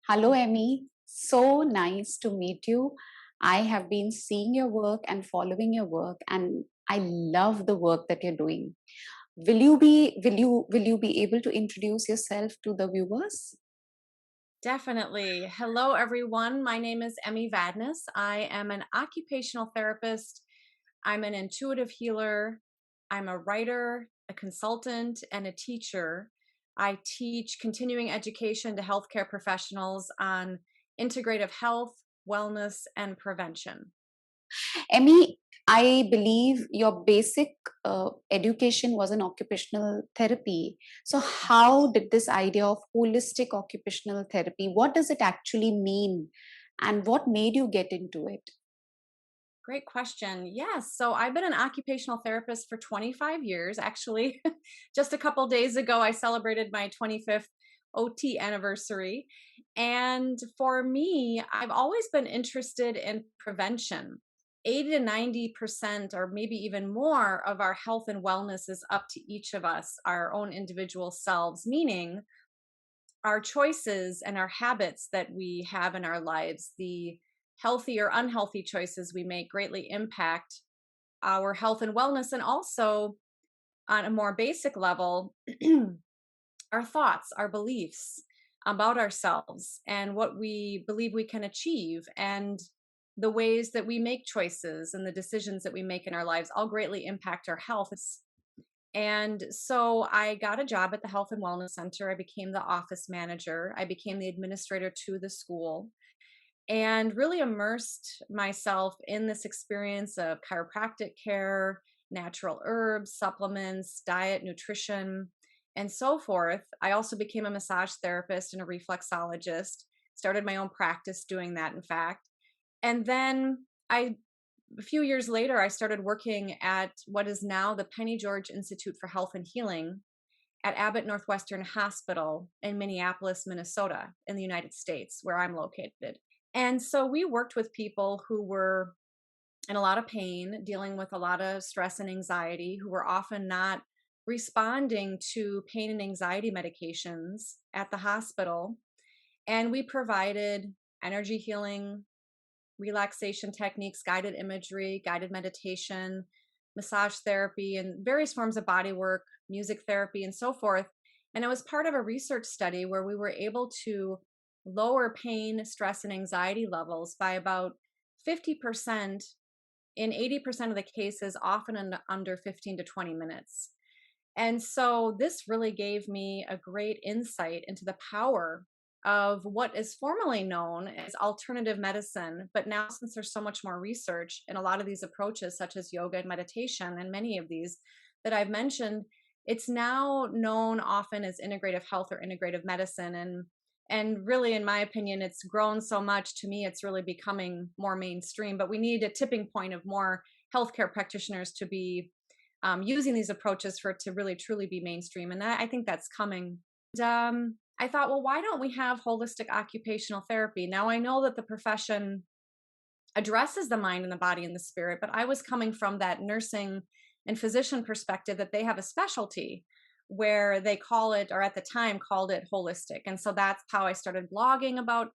Hello, Emmy. So nice to meet you. I have been seeing your work and following your work, and I love the work that you're doing. Will you be able to introduce yourself to the viewers? Definitely. Hello, everyone. My name is Emmy Vadnais. I am an occupational therapist. I'm an intuitive healer. I'm a writer, a consultant, and a teacher. I teach continuing education to healthcare professionals on integrative health, wellness, and prevention. Emmy, I believe your basic education was in occupational therapy. So, how did this idea of holistic occupational therapy? What does it actually mean, and what made you get into it? Great question. Yes. So I've been an occupational therapist for 25 years. Actually, just a couple days ago, I celebrated my 25th OT anniversary. And for me, I've always been interested in prevention. 80 to 90%, or maybe even more, of our health and wellness is up to each of us, our own individual selves, meaning our choices and our habits that we have in our lives, the healthy or unhealthy choices we make greatly impact our health and wellness. And also, on a more basic level, our thoughts, our beliefs about ourselves and what we believe we can achieve, and the ways that we make choices and the decisions that we make in our lives all greatly impact our health. And so I got a job at the Health and Wellness Center. I became the office manager. I became the administrator to the school and really immersed myself in this experience of chiropractic care, natural herbs, supplements, diet, nutrition, and so forth. I also became a massage therapist and a reflexologist, started my own practice doing that, in fact. And then a few years later, I started working at what is now the Penny George Institute for Health and Healing at Abbott Northwestern Hospital in Minneapolis, Minnesota, in the United States, where I'm located. And so we worked with people who were in a lot of pain, dealing with a lot of stress and anxiety, who were often not responding to pain and anxiety medications at the hospital. And we provided energy healing, relaxation techniques, guided imagery, guided meditation, massage therapy, and various forms of body work, music therapy, and so forth. And it was part of a research study where we were able to lower pain, stress, and anxiety levels by about 50% in 80% of the cases, often in under 15 to 20 minutes. And so this really gave me a great insight into the power of what is formerly known as alternative medicine. But now, since there's so much more research in a lot of these approaches, such as yoga and meditation, and many of these that I've mentioned, it's now known often as integrative health or integrative medicine. And really, in my opinion, it's grown so much. To me, it's really becoming more mainstream. But we need a tipping point of more healthcare practitioners to be using these approaches for it to really truly be mainstream. And I think that's coming. And, I thought, well, why don't we have holistic occupational therapy? Now, I know that the profession addresses the mind and the body and the spirit, but I was coming from that nursing and physician perspective that they have a specialty where they call it, or at the time called it, holistic. And so that's how I started blogging about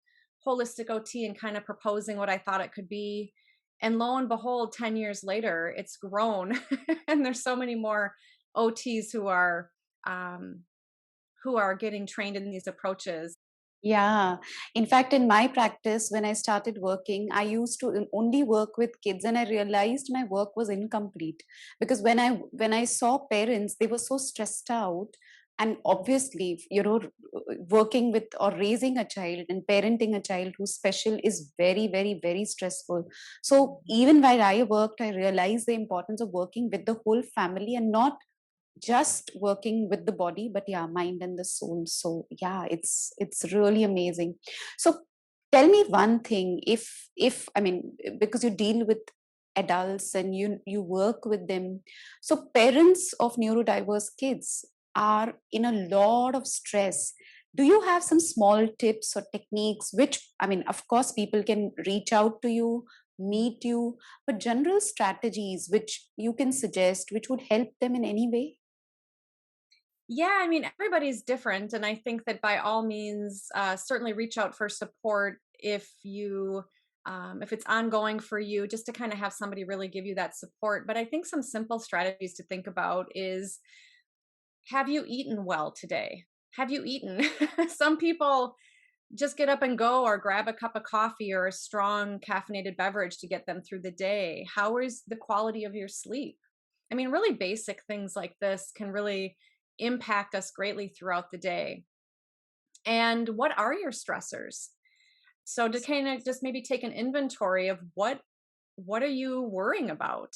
holistic OT and kind of proposing what I thought it could be. And lo and behold, 10 years later, it's grown. And there's so many more OTs um, who are getting trained in these approaches. Yeah. In fact, in my practice, when I started working, I used to only work with kids, and I realized my work was incomplete because when I saw parents, they were so stressed out. And obviously, working with or raising a child and parenting a child who's special is very, very, very stressful. So even while I worked, I realized the importance of working with the whole family and not just working with the body, but yeah, mind and the soul. So yeah, it's really amazing. So tell me one thing, if I mean, because you deal with adults and you work with them, so parents of neurodiverse kids are in a lot of stress. Do you have some small tips or techniques, which, I mean, of course people can reach out to you, meet you, but general strategies which you can suggest which would help them in any way? Yeah, I mean, everybody's different. And I think that by all means, certainly reach out for support if it's ongoing for you, just to kind of have somebody really give you that support. But I think some simple strategies to think about is, have you eaten well today? Have you eaten? Some people just get up and go, or grab a cup of coffee or a strong caffeinated beverage to get them through the day. How is the quality of your sleep? I mean, really basic things like this can really impact us greatly throughout the day. And what are your stressors? So to kind of just maybe take an inventory of what are you worrying about?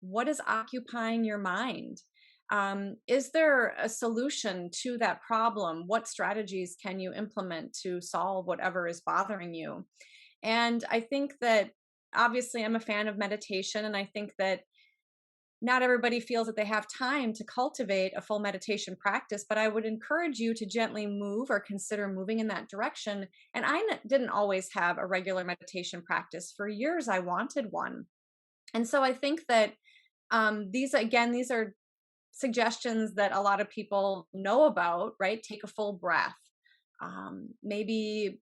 What is occupying your mind? Is there a solution to that problem? What strategies can you implement to solve whatever is bothering you? And I think that obviously I'm a fan of meditation, and I think that not everybody feels that they have time to cultivate a full meditation practice, but I would encourage you to gently move or consider moving in that direction. And didn't always have a regular meditation practice. For years, I wanted one. And so I think that these are suggestions that a lot of people know about, right? Take a full breath. Maybe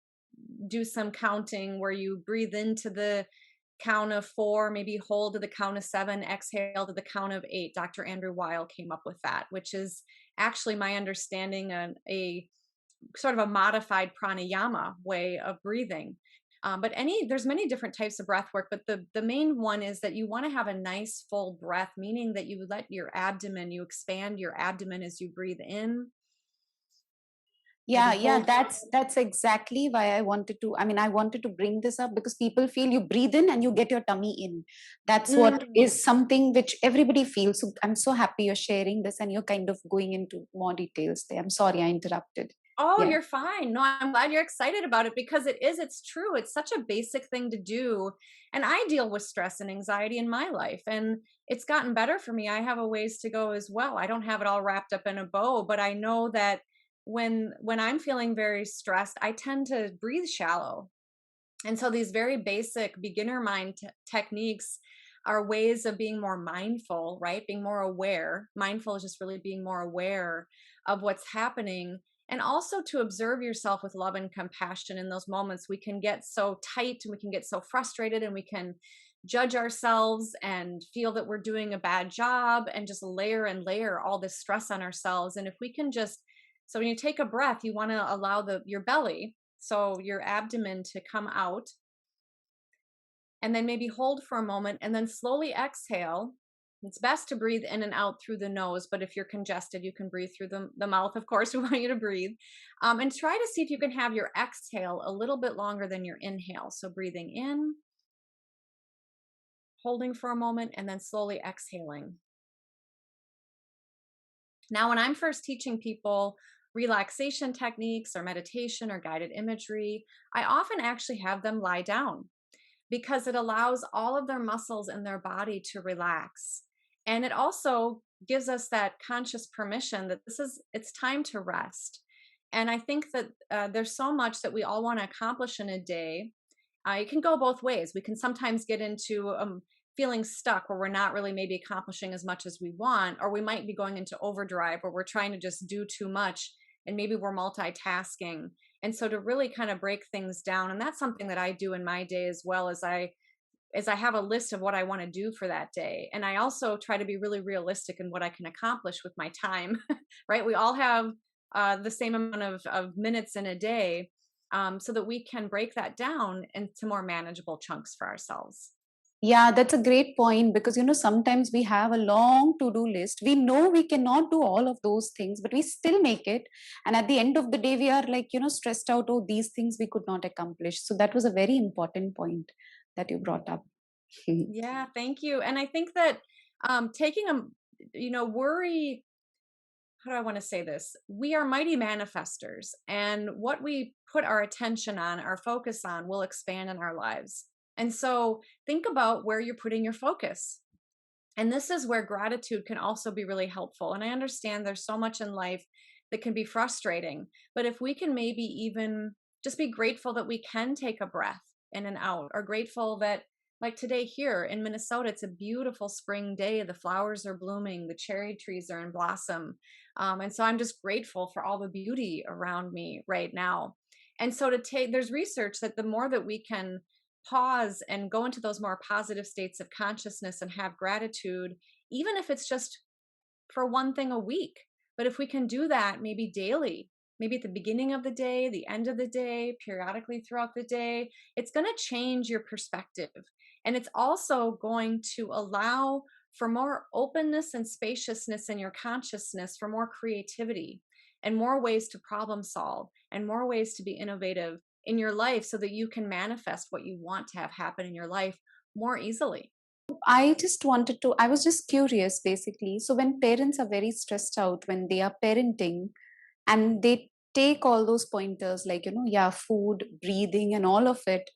do some counting where you breathe into the count of 4, maybe hold to the count of 7, exhale to the count of 8. Dr. Andrew Weil came up with that, which is actually my understanding, a sort of a modified pranayama way of breathing. There's many different types of breath work, but the main one is that you want to have a nice full breath, meaning that you expand your abdomen as you breathe in, maybe Yeah, hold. that's exactly why I wanted to bring this up, because people feel you breathe in and you get your tummy in. That's what Mm. is something which everybody feels. So I'm so happy you're sharing this and you're kind of going into more details there. I'm sorry I interrupted. Oh, Yeah. you're fine. No, I'm glad you're excited about it, because it's true. It's such a basic thing to do. And I deal with stress and anxiety in my life, and it's gotten better for me. I have a ways to go as well. I don't have it all wrapped up in a bow, but I know that when I'm feeling very stressed, I tend to breathe shallow. And so these very basic beginner mind techniques are ways of being more mindful, right? Being more aware. Mindful is just really being more aware of what's happening, and also to observe yourself with love and compassion in those moments. We can get so tight and we can get so frustrated, and we can judge ourselves and feel that we're doing a bad job, and just layer and layer all this stress on ourselves. And if we can just, so when you take a breath, you want to allow your belly, so your abdomen, to come out, and then maybe hold for a moment and then slowly exhale. It's best to breathe in and out through the nose, but if you're congested, you can breathe through the mouth. Of course, we want you to breathe. And try to see if you can have your exhale a little bit longer than your inhale. So breathing in, holding for a moment, and then slowly exhaling. Now, when I'm first teaching people relaxation techniques or meditation or guided imagery, I often actually have them lie down, because it allows all of their muscles in their body to relax. And it also gives us that conscious permission that it's time to rest. And I think that there's so much that we all want to accomplish in a day. It can go both ways. We can sometimes get into feeling stuck, where we're not really maybe accomplishing as much as we want, or we might be going into overdrive where we're trying to just do too much, and maybe we're multitasking. And so to really kind of break things down, and that's something that I do in my day, as well as I have a list of what I want to do for that day. And I also try to be really realistic in what I can accomplish with my time, right? We all have the same amount of minutes in a day, so that we can break that down into more manageable chunks for ourselves. Yeah, that's a great point, because sometimes we have a long to-do list. We know we cannot do all of those things, but we still make it. And at the end of the day, we are like, stressed out. Oh, these things we could not accomplish. So that was a very important point that you brought up. Yeah, thank you. And I think that taking worry, how do I want to say this? We are mighty manifestors, and what we put our attention on, our focus on, will expand in our lives. And so think about where you're putting your focus. And this is where gratitude can also be really helpful. And I understand there's so much in life that can be frustrating, but if we can maybe even just be grateful that we can take a breath in and out, or grateful that, Like today here in Minnesota, it's a beautiful spring day. The flowers are blooming, the cherry trees are in blossom. And so I'm just grateful for all the beauty around me right now. And so there's research that the more that we can pause and go into those more positive states of consciousness and have gratitude, even if it's just for one thing a week. But if we can do that maybe daily, maybe at the beginning of the day, the end of the day, periodically throughout the day, it's going to change your perspective. And it's also going to allow for more openness and spaciousness in your consciousness, for more creativity and more ways to problem solve and more ways to be innovative in your life so that you can manifest what you want to have happen in your life more easily. I was just curious basically. So, when parents are very stressed out when they are parenting and they take all those pointers like, yeah, food, breathing, and all of it,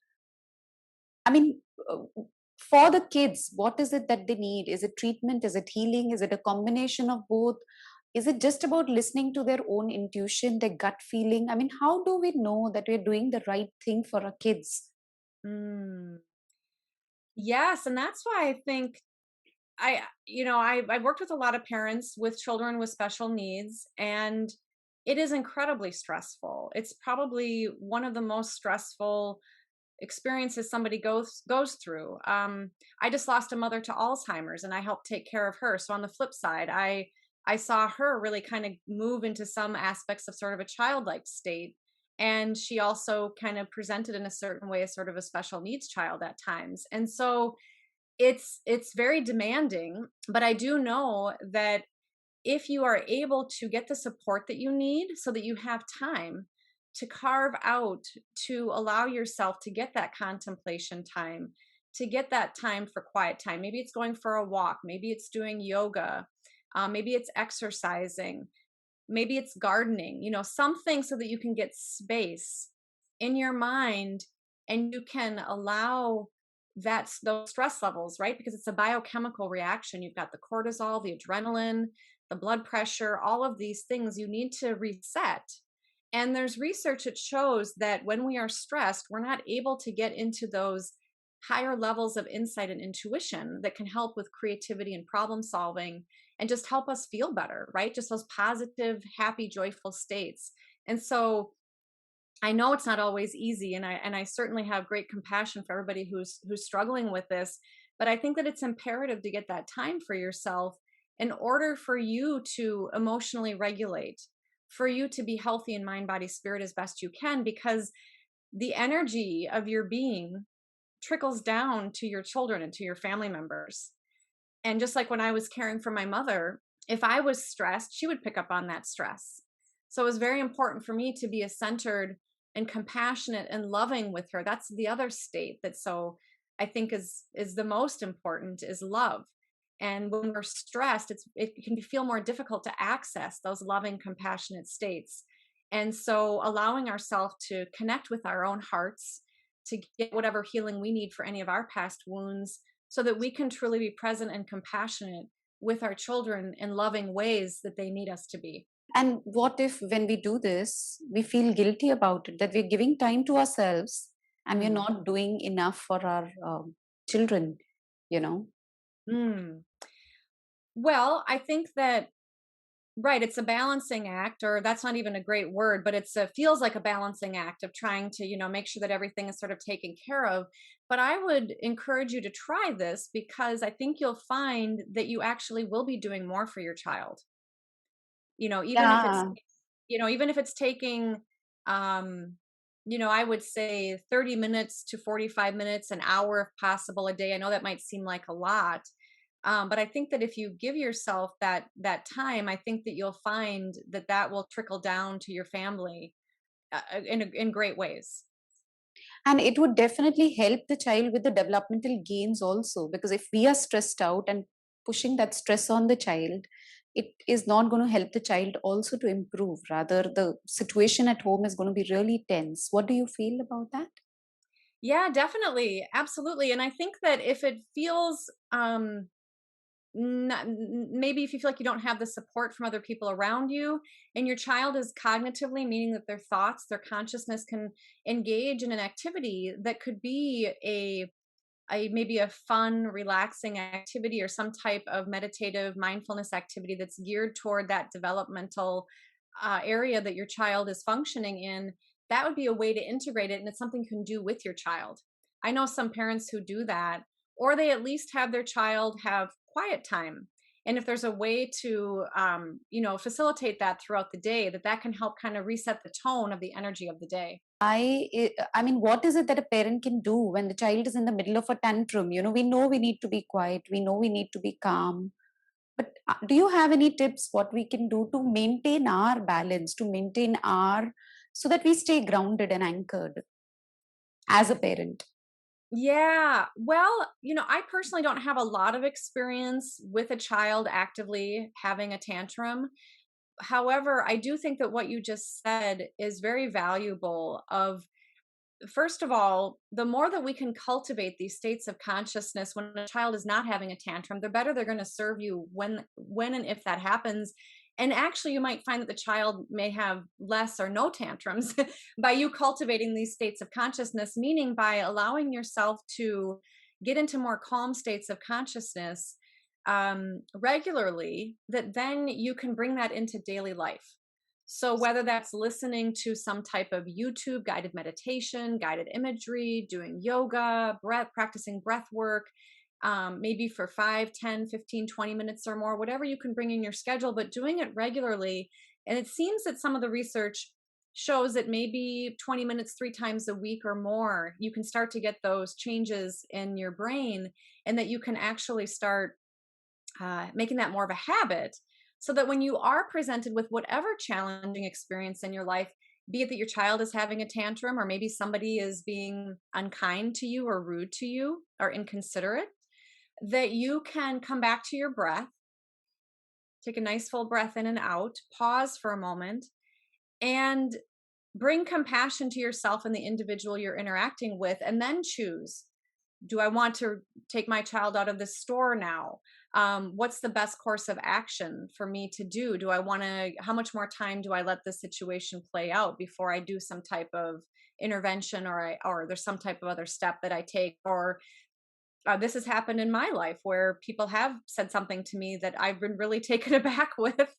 I mean, for the kids, what is it that they need? Is it treatment? Is it healing? Is it a combination of both? Is it just about listening to their own intuition, their gut feeling? I mean, how do we know that we're doing the right thing for our kids? Mm. Yes, and that's why I think I've worked with a lot of parents with children with special needs, and it is incredibly stressful. It's probably one of the most stressful experiences somebody goes through. I just lost a mother to Alzheimer's, and I helped take care of her. So on the flip side, I saw her really kind of move into some aspects of sort of a childlike state. And she also kind of presented in a certain way as sort of a special needs child at times. And so it's very demanding, but I do know that if you are able to get the support that you need so that you have time to carve out, to allow yourself to get that contemplation time, to get that time for quiet time. Maybe it's going for a walk, maybe it's doing yoga, maybe it's exercising, maybe it's gardening, something so that you can get space in your mind and you can allow those stress levels, right? Because it's a biochemical reaction. You've got the cortisol, the adrenaline, the blood pressure, all of these things you need to reset. And there's research that shows that when we are stressed, we're not able to get into those higher levels of insight and intuition that can help with creativity and problem solving and just help us feel better, right? Just those positive, happy, joyful states. And so I know it's not always easy, and I certainly have great compassion for everybody who's struggling with this, but I think that it's imperative to get that time for yourself in order for you to emotionally regulate, for you to be healthy in mind, body, spirit as best you can, because the energy of your being trickles down to your children and to your family members. And just like when I was caring for my mother, if I was stressed, she would pick up on that stress. So it was very important for me to be a centered and compassionate and loving with her. That's the other state that so I think is the most important is love. And when we're stressed, it can feel more difficult to access those loving, compassionate states. And so allowing ourselves to connect with our own hearts, to get whatever healing we need for any of our past wounds, so that we can truly be present and compassionate with our children in loving ways that they need us to be. And what if, when we do this, we feel guilty about it, that we're giving time to ourselves and we're Mm. not doing enough for our children, you know? Mm. Well, I think that right, it's a balancing act, or that's not even a great word, but it's a feels like a balancing act of trying to, make sure that everything is sort of taken care of. But I would encourage you to try this because I think you'll find that you actually will be doing more for your child. You know, even if it's Yeah. even if it's taking um I would say 30 minutes to 45 minutes, an hour if possible a day. I know that might seem like a lot, but I think that if you give yourself that time, I think that you'll find that that will trickle down to your family in great ways. And it would definitely help the child with the developmental gains also, because if we are stressed out and pushing that stress on the child, it is not going to help the child also to improve. Rather, the situation at home is going to be really tense. What do you feel about that? Yeah, definitely, absolutely. And I think that if it feels maybe if you feel like you don't have the support from other people around you, and your child is cognitively, meaning that their thoughts, their consciousness can engage in an activity that could be maybe a fun, relaxing activity or some type of meditative mindfulness activity that's geared toward that developmental area that your child is functioning in, that would be a way to integrate it. And it's something you can do with your child. I know some parents who do that, or they at least have their child have quiet time. And if there's a way to, facilitate that throughout the day, that can help kind of reset the tone of the energy of the day. I mean, what is it that a parent can do when the child is in the middle of a tantrum? We know we need to be quiet, we know we need to be calm. But do you have any tips what we can do to maintain our balance, to maintain our, so that we stay grounded and anchored as a parent? Yeah. Well, I personally don't have a lot of experience with a child actively having a tantrum. However, I do think that what you just said is very valuable of first of all, the more that we can cultivate these states of consciousness when a child is not having a tantrum, the better they're going to serve you when and if that happens. And actually, you might find that the child may have less or no tantrums by you cultivating these states of consciousness, meaning by allowing yourself to get into more calm states of consciousness regularly, that then you can bring that into daily life. So, whether that's listening to some type of YouTube guided meditation, guided imagery, doing yoga, practicing breath work, maybe for 5, 10, 15, 20 minutes or more, whatever you can bring in your schedule, but doing it regularly. And it seems that some of the research shows that maybe 20 minutes 3 times a week or more, you can start to get those changes in your brain, and that you can actually start making that more of a habit, so that when you are presented with whatever challenging experience in your life, be it that your child is having a tantrum, or maybe somebody is being unkind to you or rude to you or inconsiderate, that you can come back to your breath, take a nice full breath in and out, pause for a moment, and bring compassion to yourself and the individual you're interacting with, and then choose, do I want to take my child out of the store now? What's the best course of action for me to do? Do I want to, how much more time do I let the situation play out before I do some type of intervention, or there's some type of other step that I take? Or this has happened in my life where people have said something to me that I've been really taken aback with.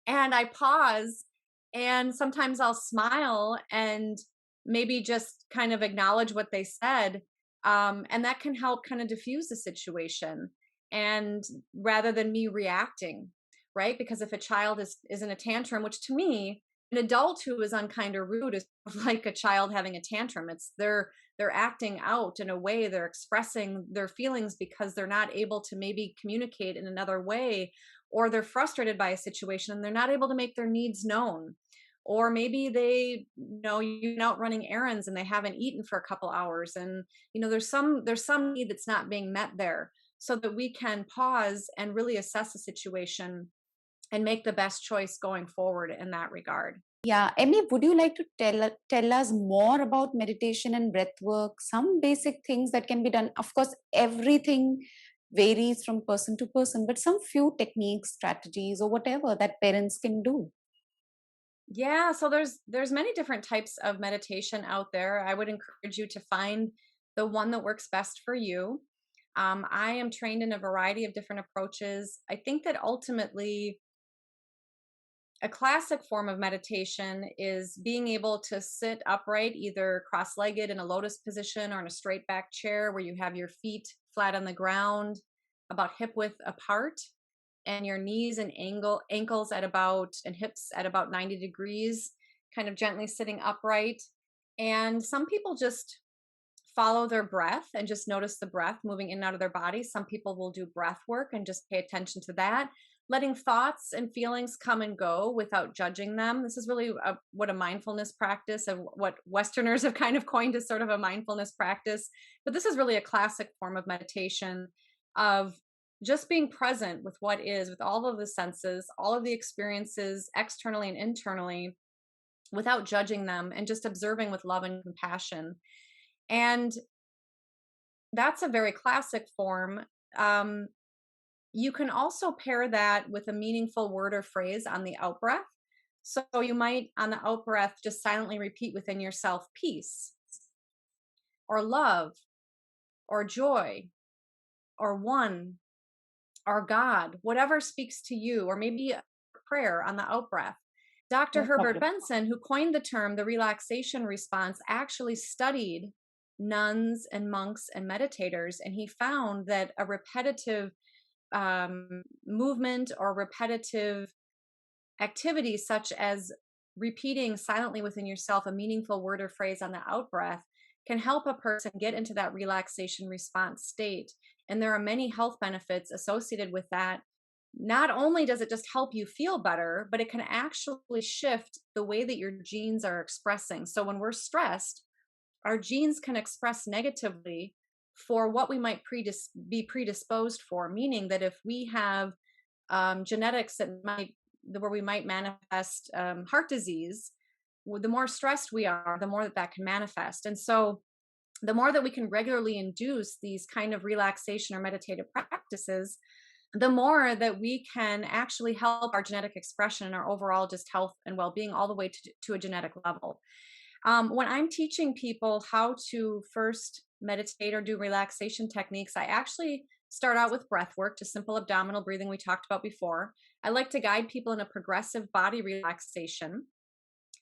And I pause, and sometimes I'll smile and maybe just kind of acknowledge what they said. And that can help kind of diffuse the situation. And rather than me reacting, right? Because if a child is in a tantrum, which to me, an adult who is unkind or rude is like a child having a tantrum. It's they're acting out in a way, they're expressing their feelings because they're not able to maybe communicate in another way, or they're frustrated by a situation and they're not able to make their needs known, or maybe they, you've been out running errands and they haven't eaten for a couple hours, and there's some need that's not being met there, so that we can pause and really assess the situation and make the best choice going forward in that regard. Yeah, Emmy, would you like to tell us more about meditation and breath work? Some basic things that can be done. Of course, everything varies from person to person, but some few techniques, strategies, or whatever that parents can do. Yeah, so there's many different types of meditation out there. I would encourage you to find the one that works best for you. I am trained in a variety of different approaches. I think that ultimately a classic form of meditation is being able to sit upright, either cross-legged in a lotus position or in a straight back chair where you have your feet flat on the ground, about hip width apart, and your knees and ankles at about, and hips at about 90 degrees, kind of gently sitting upright. And some people just follow their breath and just notice the breath moving in and out of their body. Some people will do breath work and just pay attention to that, letting thoughts and feelings come and go without judging them. This is really what a mindfulness practice, and what Westerners have kind of coined as sort of a mindfulness practice. But this is really a classic form of meditation, of just being present with what is, with all of the senses, all of the experiences externally and internally, without judging them, and just observing with love and compassion. And that's a very classic form. Um, you can also pair that with a meaningful word or phrase on the out breath. So you might, on the out breath, just silently repeat within yourself peace, or love, or joy or one or God, whatever speaks to you, or maybe a prayer on the out breath. Dr. No Herbert problem. Benson, who coined the term the relaxation response, actually studied nuns and monks and meditators, and he found that a repetitive movement or repetitive activity, such as repeating silently within yourself a meaningful word or phrase on the out breath, can help a person get into that relaxation response state. And there are many health benefits associated with that. Not only does it just help you feel better, but it can actually shift the way that your genes are expressing. So when we're stressed, our genes can express negatively for what we might be predisposed for, meaning that if we have genetics that might where we might manifest heart disease, the more stressed we are, the more that that can manifest. And so the more that we can regularly induce these kind of relaxation or meditative practices, the more that we can actually help our genetic expression and our overall just health and well-being all the way to a genetic level. When I'm teaching people how to first meditate or do relaxation techniques, I actually start out with breath work, just simple abdominal breathing we talked about before. I like to guide people in a progressive body relaxation,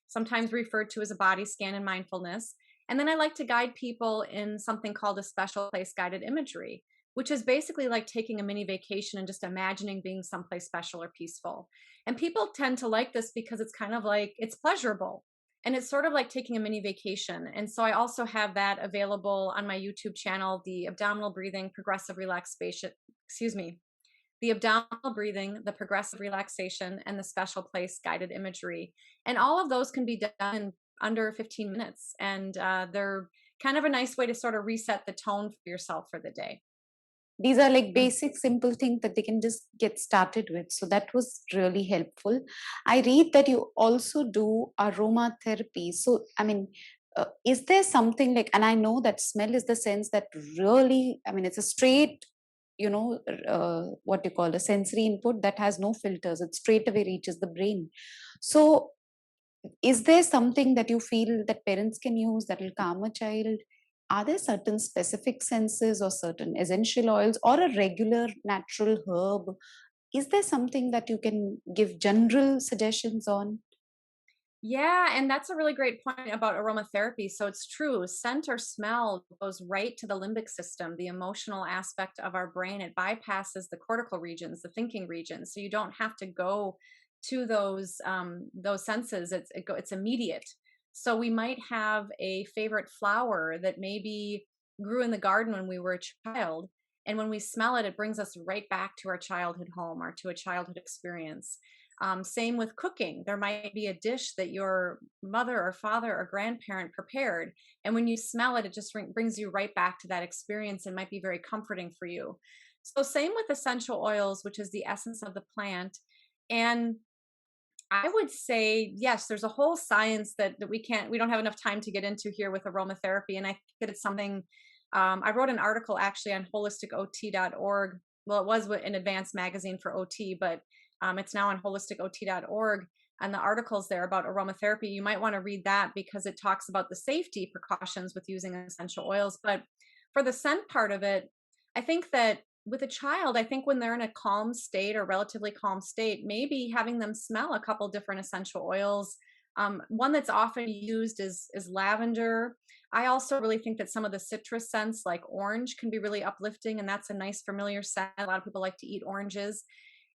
sometimes referred to as a body scan and mindfulness. And then I like to guide people in something called a special place guided imagery, which is basically like taking a mini vacation and just imagining being someplace special or peaceful. And people tend to like this because it's kind of like it's pleasurable and it's sort of like taking a mini vacation. And so I also have that available on my YouTube channel, the abdominal breathing, progressive relaxation, excuse me, the abdominal breathing, the progressive relaxation, and the special place guided imagery. And all of those can be done in under 15 minutes. And they're kind of a nice way to sort of reset the tone for yourself for the day. These are like basic, simple things that they can just get started with. So that was really helpful. I read that you also do aromatherapy. So, I mean, is there something like, and I know that smell is the sense that really, I mean, it's a straight, what you call a sensory input that has no filters. It straight away reaches the brain. So, is there something that you feel that parents can use that will calm a child? Are there certain specific senses or certain essential oils or a regular natural herb? Is there something that you can give general suggestions on? Yeah, and that's a really great point about aromatherapy. So it's true, scent or smell goes right to the limbic system, the emotional aspect of our brain. It bypasses the cortical regions, the thinking regions. So you don't have to go to those senses. It's immediate. So we might have a favorite flower that maybe grew in the garden when we were a child, and when we smell it, it brings us right back to our childhood home or to a childhood experience. Same with cooking. There might be a dish that your mother or father or grandparent prepared. And when you smell it, it just brings you right back to that experience and might be very comforting for you. So, same with essential oils, which is the essence of the plant. And I would say, yes, there's a whole science that we don't have enough time to get into here with aromatherapy. And I think that it's something, I wrote an article actually on holisticot.org. Well, it was an advanced magazine for OT, but it's now on holisticot.org. And the articles there about aromatherapy, you might want to read that because it talks about the safety precautions with using essential oils. But for the scent part of it, I think that with a child, I think when they're in a calm state or relatively calm state, maybe having them smell a couple different essential oils. One that's often used is lavender. I also really think that some of the citrus scents like orange can be really uplifting, and that's a nice familiar scent. A lot of people like to eat oranges.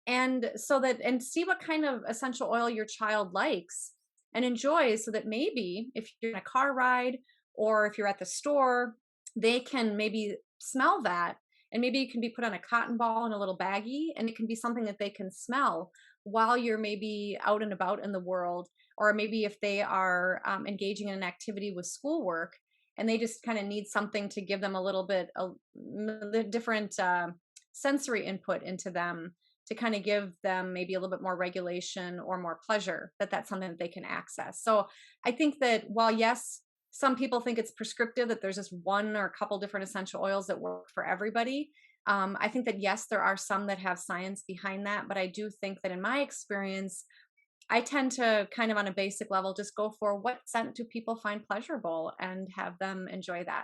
And so that, and see what kind of essential oil your child likes and enjoys, so that maybe if you're in a car ride or if you're at the store, they can maybe smell that, and maybe it can be put on a cotton ball in a little baggie, and it can be something that they can smell while you're maybe out and about in the world, or maybe if they are engaging in an activity with schoolwork and they just kind of need something to give them a little bit different sensory input into them, to kind of give them maybe a little bit more regulation or more pleasure, that's something that they can access. So I think that while yes, some people think it's prescriptive, that there's just one or a couple different essential oils that work for everybody. I think that yes, there are some that have science behind that, but I do think that in my experience, I tend to kind of on a basic level just go for what scent do people find pleasurable and have them enjoy that.